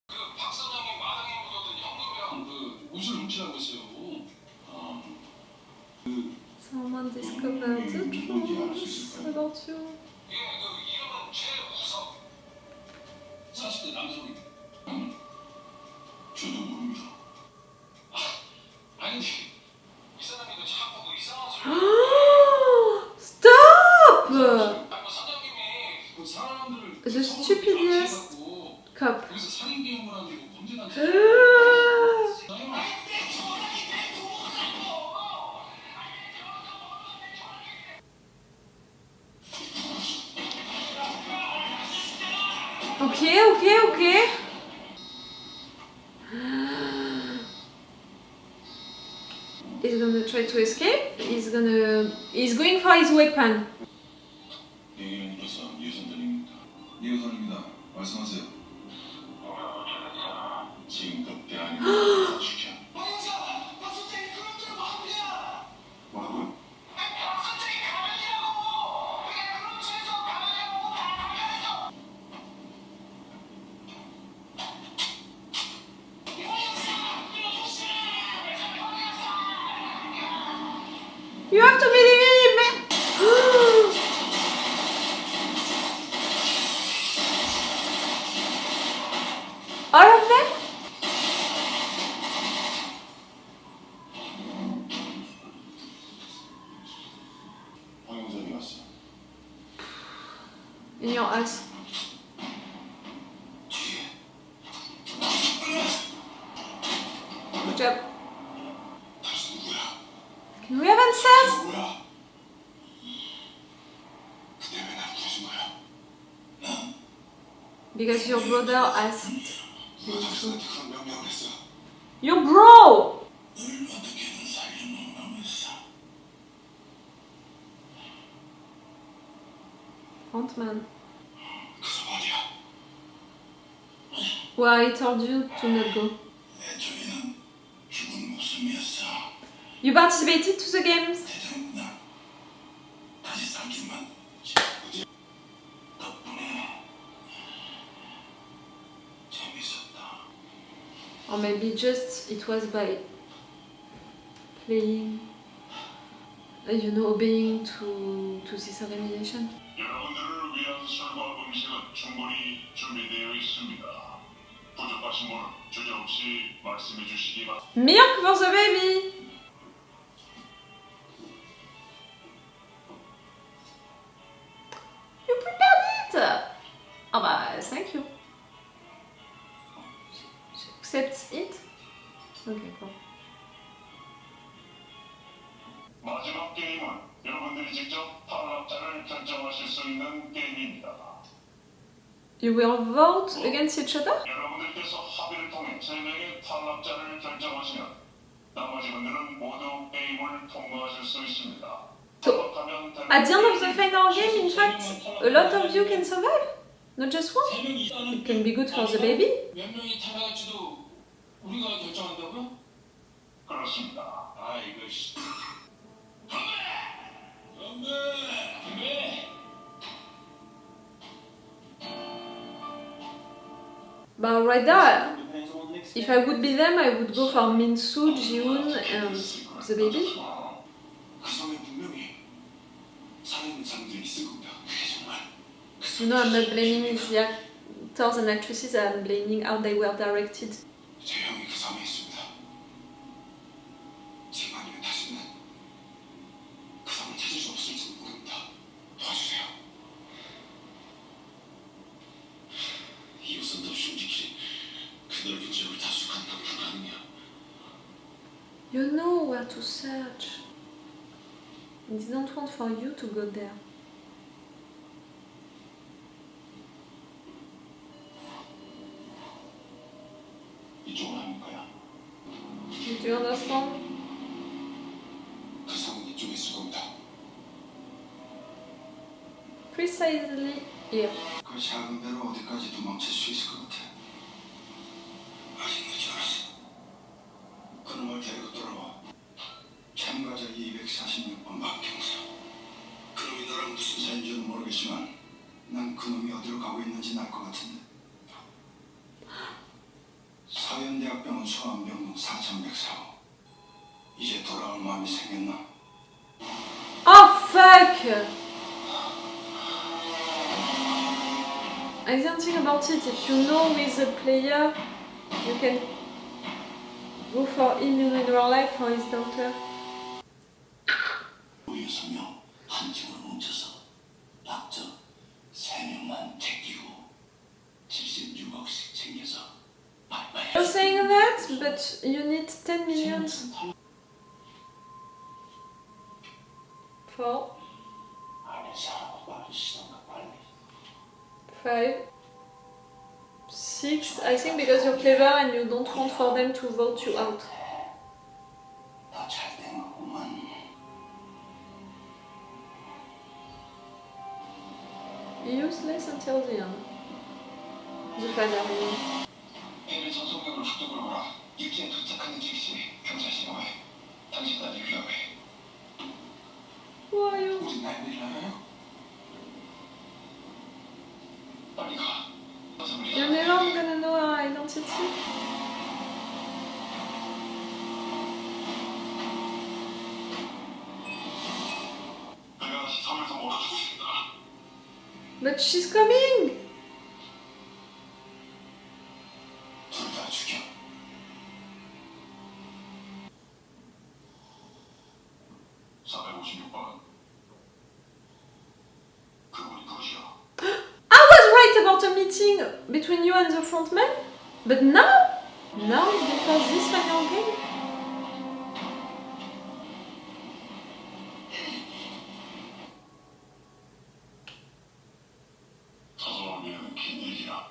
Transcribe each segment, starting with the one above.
그 박 사장님 마당에 묻었던 현금이랑 그 옷을 훔치라고 했어요. Someone discovered the truth about you. 예, 그 이름은 최우석. 40대 남성입니다. 저도 모릅니다. 아니, 이 사람이 그 자꾸 그 이상한 소리. Stop! 아니, 뭐 사장님이 그 사람들을 The stupidest cop. 여기서 살인 계획을 하는 거 범죄단. Okay. He's gonna try to escape. He's going for his weapon. 얘기는 이로써 유선들입니다. 유선입니다. 말씀하세요. 지금 그때 아니면 시켜. 뭐라고요? You have to believe him! All of them? 황영선이 왔어. In your ass. Good job. 다시 누구야? Can we have answers? 누구야? 그때 왜 날 부르신 거야? Because your brother asked me 누가 to. 당신한테 그런 명령을 했어? Your bro! 널 어떻게든 살려놓으라고 했어. Front Man. 그래서 말이야. Well, I told you to not go. 애초에는 죽은 목숨이었어. You participated to the games? 대장보다 다시 살기만 덕분에 재밌었다. Or maybe just it was by playing, obeying to this organization. 여러분들을 위한 술과 음식은 충분히 준비되어 있습니다. 부족하신 분은 주저없이 말씀해 주시기 바랍니다. Milk for the baby! You prepared it! Oh bah, thank you. She accepts it? Okay, cool. 마지막 게임은 여러분들이 직접 탈락자를 결정하실 수 있는 게임입니다. You will vote against each other? 여러분들께서 합의를 통해 3명의 탈락자를 결정하시면 나머지 분들은 모두 게임을 통과하실 수 있습니다. So, at the end of the final game, in fact, a lot of you can survive? Not just one? It can be good for the baby? 몇 명이 탈락할지도 우리가 결정한다고요? 그렇습니다. 아, 이거 씨. 건배! But right there, if I would be them, I would go for Min-soo, Gi-hun and the baby. 그 섬에 분명히 살아있는 사람들이 있을 겁니다. 그게 정말 I'm not blaming the actors and actresses, I'm blaming how they were directed. 제 형이 그 섬에 있습니다. 지금 아니면 다시는 그 섬을 찾을 수 없을지도 모릅니다. 도와주세요. 이 우선도 숨지키 그 넓은 지역을 다수간 건 불가능해요. You know where to search. They don't want for you to go there. 이쪽으로 하는 거야. Do you understand? 그 섬은 이쪽에 있을 겁니다. Precisely here. 그 작은 배로 어디까지 도망칠 수 있을 것 같아. 아직 늦지 않았어. 그놈을 데리고 돌아와. 참가자 246번 박경수. 그놈이 너랑 무슨 사이인지는 모르겠지만 난 그놈이 어디로 가고 있는지 알 것 같은데. 서현대학병원 소아병동 4104호. 이제 돌아올 마음이 생겼나? Oh fuck! I don't think about it. If you know with the player, you can go for him in real life for his daughter. 여섯 명 한 팀으로 뭉쳐서 박저 3명만 챙기고 76억씩 챙겨서 바이바이. You're saying that, but you need 10 millions for 아는 사람은 빠르시던가 빨리. 5, 6. I think because you're clever and you don't want for them to vote you out. 더잘 된 거구만. Useless until the end. The final. 애를 전속력으로 흑독으로 몰아 육지에 도착하는 즉시 경찰 신호해. 당신 아니 위험해. Why you? 우리 날리를 알아요? 빨리 가. 어서 우리 You're never gonna know our identity. 내가 다시 섬에서 몰아주고 싶다. But she's coming! 둘 다 죽여. 그분이 누구시오? I was right about a meeting between you and the front man, but now before this final game. 서서히 미는 긴 얘기야.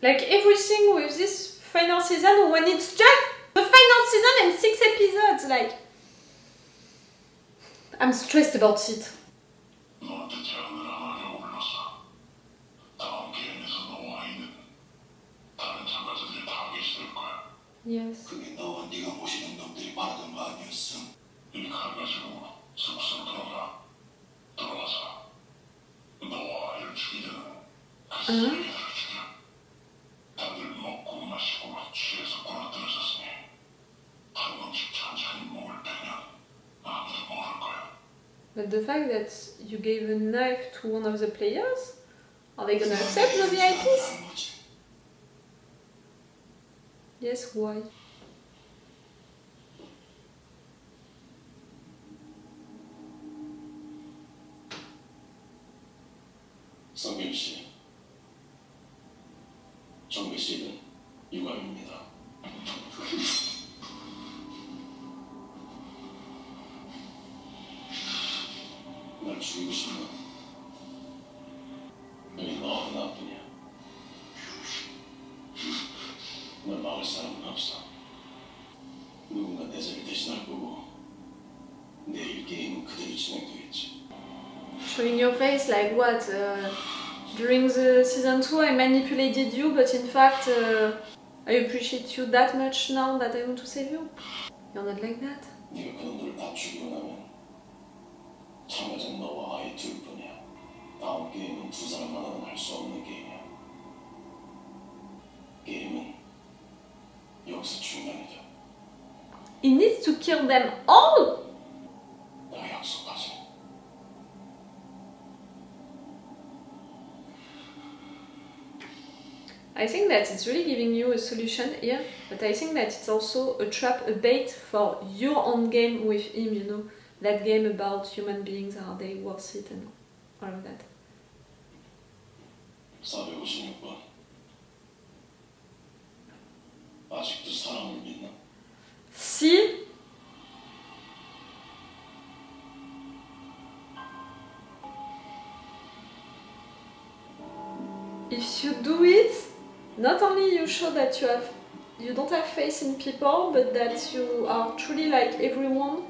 Like everything with this final season, when it's just the final season and 6 episodes, like I'm stressed about it. 너한테 제안을 하려고 불렀어. 다음 게임에서 너와 있는 다른 참가자들이 다 계실 거야. Yes. 그게 너와 네가 모시는 놈들이 바라던 거 아니었어? 이 칼 가지고 숙소로 돌아가. 돌아와서 너와 아이를 죽이든 그 쓰레기들을 죽여. 다들 먹고 마시고 취해서 굴러들어졌으니 한 번씩 천천히 목을 빼면 아무도 모를 거야. But the fact that you gave a knife to one of the players, are they gonna accept the VIPs? Yes, why? 성경 씨, 정배 씨는 유감입니다. 날 죽이고 싶나? 여기 너하고 나뿐이야. 널 막을 사람은 없어. 누군가 내 자리를 대신할 거고 내일 게임은 그대로 진행되겠지. Showing your face like what? During the season 2 I manipulated you, but in fact I appreciate you that much now that I want to save you. You're not like that. 네가 그놈들을 다 죽이고 나면 참가자는 너와 아이 둘뿐이야. 다음 게임은 두 사람만은 할 수 없는 게임이야. 게임은 여기서 중단이다. He needs to kill them all! 나 약속하지. I think that it's really giving you a solution here, but I think that it's also a trap, a bait for your own game with him, you know, that game about human beings, are they worth it and all of that. 456번. 아직도 사람을 믿나? Si if you do it, not only you show that you don't have faith in people, but that you are truly like everyone,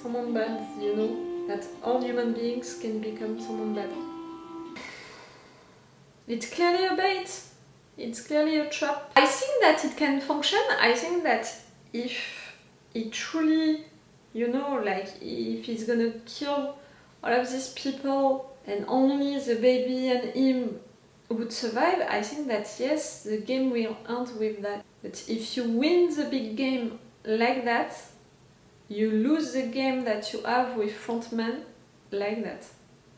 someone bad, you know, that all human beings can become someone bad. It's clearly a bait. It's clearly a trap. I think that it can function. I think that if it truly, you know, like if he's gonna kill all of these people and only the baby and him would survive, I think that yes, the game will end with that. But if you win the big game like that, you lose the game that you have with Front Man like that.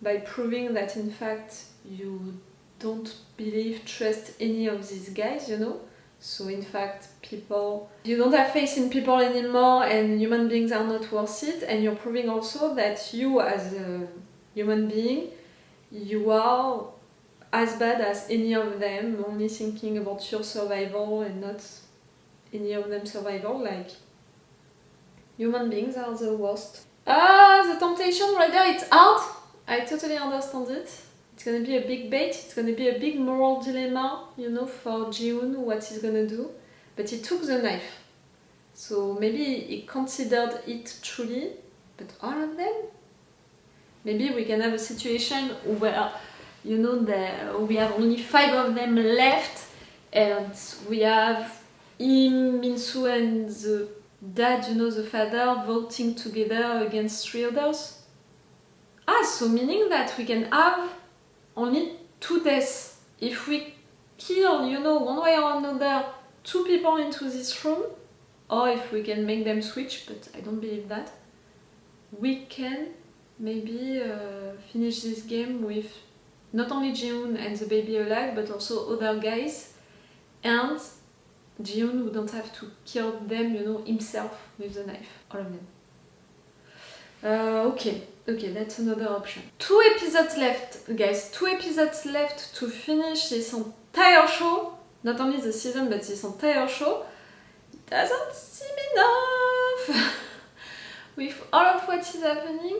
By proving that in fact you don't trust any of these guys, you know? So in fact you don't have faith in people anymore and human beings are not worth it, and you're proving also that you as a human being, you are as bad as any of them, only thinking about your survival and not any of them survival, like human beings are the worst. The temptation right there, it's hard. I totally understand it. It's gonna be a big bait, it's gonna be a big moral dilemma, you know, for Gi-hun, what he's gonna do. But he took the knife. So maybe he considered it truly, but all of them? Maybe we can have a situation where, you know, we have only 5 of them left, and we have him, Min-soo, and the dad, you know, the father, voting together against 3 others. So meaning that we can have only 2 deaths. If we kill, you know, one way or another, 2 people into this room, or if we can make them switch, but I don't believe that, we can maybe finish this game with not only Gi-hun and the baby alive, but also other guys, and Gi-hun wouldn't have to kill them, you know, himself with the knife, all of them. Okay, that's another option. 2 episodes left, guys. 2 episodes left to finish this entire show. Not only the season, but this entire show. It doesn't seem enough with all of what is happening.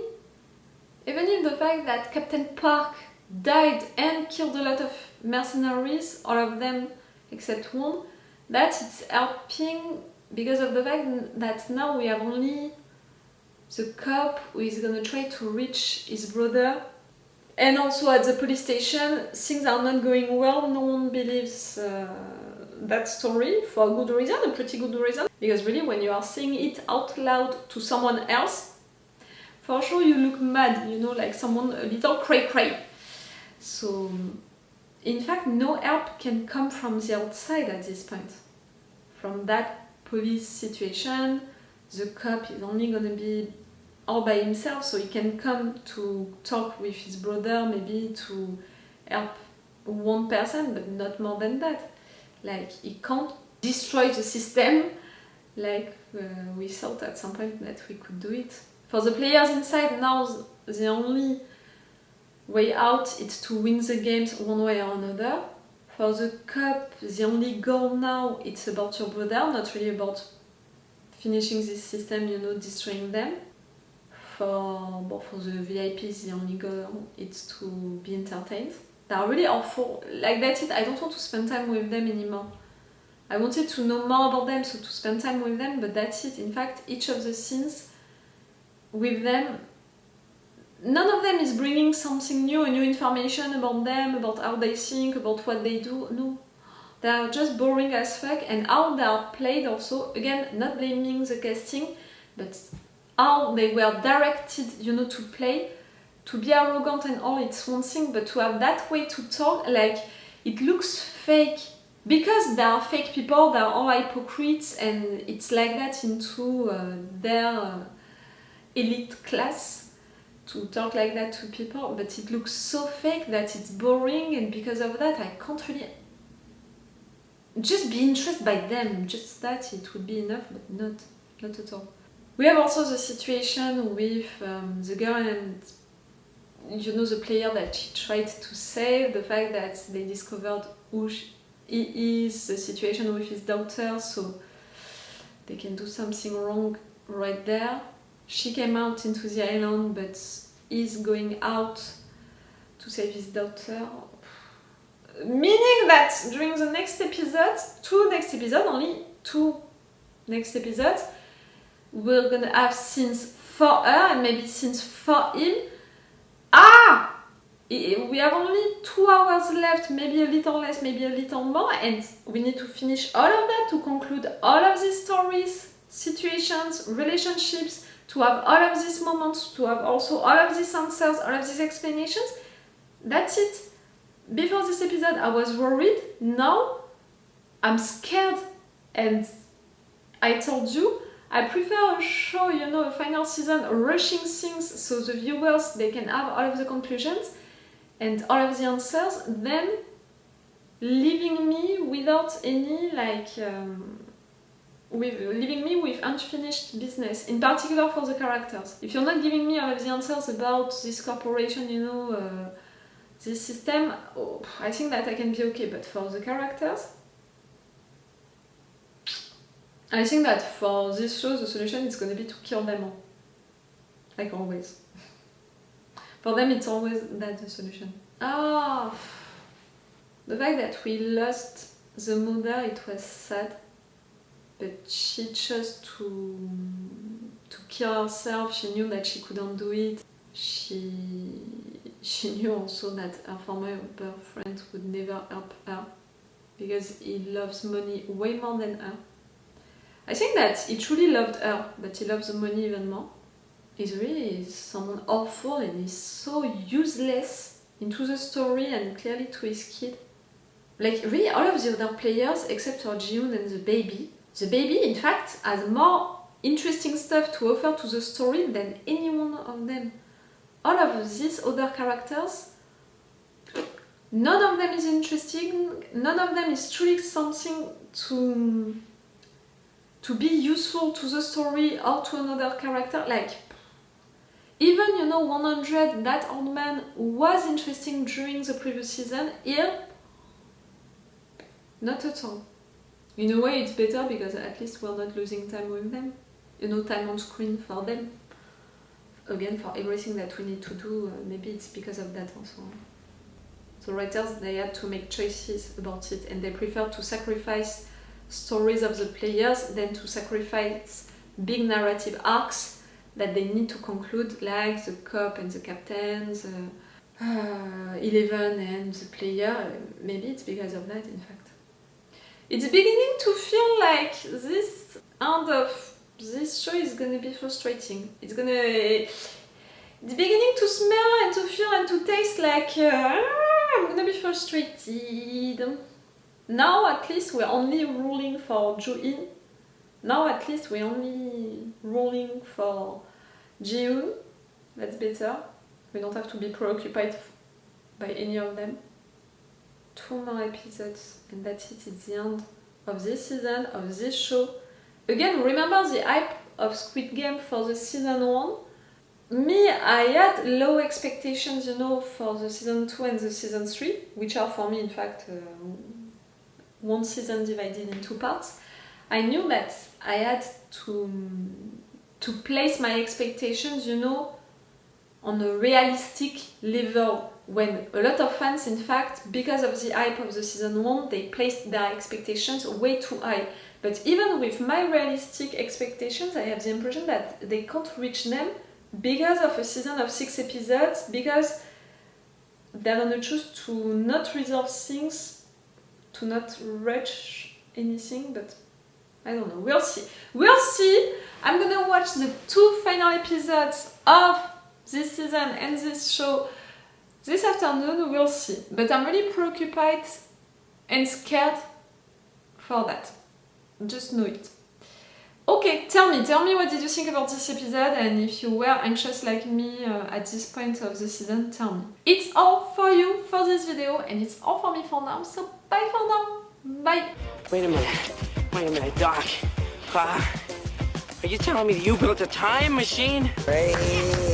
Even if the fact that Captain Park died and killed a lot of mercenaries, all of them except one, that it's helping because of the fact that now we have only the cop who is gonna try to reach his brother, and also at the police station things are not going well. No one believes that story for a good reason, a pretty good reason, because really when you are saying it out loud to someone else, for sure you look mad, you know, like someone a little cray-cray. So in fact no help can come from the outside at this point. From that police situation, the cop is only gonna be all by himself, so he can come to talk with his brother, maybe to help one person, but not more than that. Like, he can't destroy the system like we thought at some point that we could do it. For the players inside now, the only way out is to win the games one way or another. For the cop, the only goal now, it's about your brother, not really about finishing this system, you know, destroying them. For the VIPs, the only goal is to be entertained. They are really awful. Like, that's it. I don't want to spend time with them anymore. I wanted to know more about them, so to spend time with them, but that's it. In fact, each of the scenes with them, none of them is bringing something new, a new information about them, about how they think, about what they do. No. They are just boring as fuck, and how they are played also, again, not blaming the casting, but how they were directed, you know, to play, to be arrogant and all, it's one thing, but to have that way to talk, like, it looks fake. Because they are fake people, they are all hypocrites, and it's like that into their elite class, to talk like that to people, but it looks so fake that it's boring, and because of that I can't really just be interested by them. Just that, it would be enough, but not at all. We have also the situation with the girl and, you know, the player that she tried to save, the fact that they discovered who he is, the situation with his daughter, so they can do something wrong right there. She came out into the island, but he's going out to save his daughter. Meaning that during the next episodes, only 2 next episodes, we're gonna have scenes for her and maybe scenes for him. We have only 2 hours left, maybe a little less, maybe a little more, and we need to finish all of that to conclude all of these stories, situations, relationships, to have all of these moments, to have also all of these answers, all of these explanations. That's it. before this episode I was worried, now I'm scared, and I told you I prefer a show, you know, a final season rushing things so the viewers, they can have all of the conclusions and all of the answers, than leaving me without any leaving me with unfinished business, in particular for the characters. If you're not giving me all of the answers about this corporation, you know, this system, I think that I can be okay, but for the characters, I think that for this show, the solution is going to be to kill them all. Like always. For them, it's always that the solution. The fact that we lost the mother, it was sad. But she chose to kill herself. She knew that she couldn't do it. She knew also that her former boyfriend would never help her, because he loves money way more than her. I think that he truly loved her, but he loves the money even more. He's really someone awful, and he's so useless into the story and clearly to his kid. Like, really, all of the other players, except for Gi-hun and the baby, in fact, has more interesting stuff to offer to the story than any one of them. All of these other characters, none of them is interesting, none of them is truly something to be useful to the story or to another character. Like, even, you know, 100, that old man was interesting during the previous season. Here, not at all. In a way, it's better because at least we're not losing time with them. You know, time on screen for them. Again, for everything that we need to do, maybe it's because of that also. The writers, they had to make choices about it, and they prefer to sacrifice stories of the players than to sacrifice big narrative arcs that they need to conclude, like the cop and the captains, 11 and the player. Maybe it's because of that, in fact. It's beginning to feel like this end of this show is gonna be frustrating. It's beginning to smell and to feel and to taste like I'm gonna be frustrated. Now at least we're only ruling for Ju-in. Now at least we're only ruling for Gi-hun. That's better. We don't have to be preoccupied by any of them. 2 more episodes and that's it. It's the end of this season, of this show. Again, remember the hype of Squid Game for the season 1? Me, I had low expectations, you know, for the season 2 and the season 3, which are for me, in fact, one season divided in 2 parts. I knew that I had to place my expectations, you know, on a realistic level, when a lot of fans, in fact, because of the hype of the season 1, they placed their expectations way too high. But even with my realistic expectations, I have the impression that they can't reach them because of a season of 6 episodes, because they're gonna choose to not resolve things, to not rush anything, but I don't know, we'll see. We'll see! I'm gonna watch the 2 final episodes of this season and this show this afternoon, we'll see. But I'm really preoccupied and scared for that. Just know it. Okay, tell me what did you think about this episode, and if you were anxious like me at this point of the season, tell me. It's all for you for this video, and it's all for me for now, so bye for now. Bye! Wait a minute, Doc. Are you telling me that you built a time machine? Right.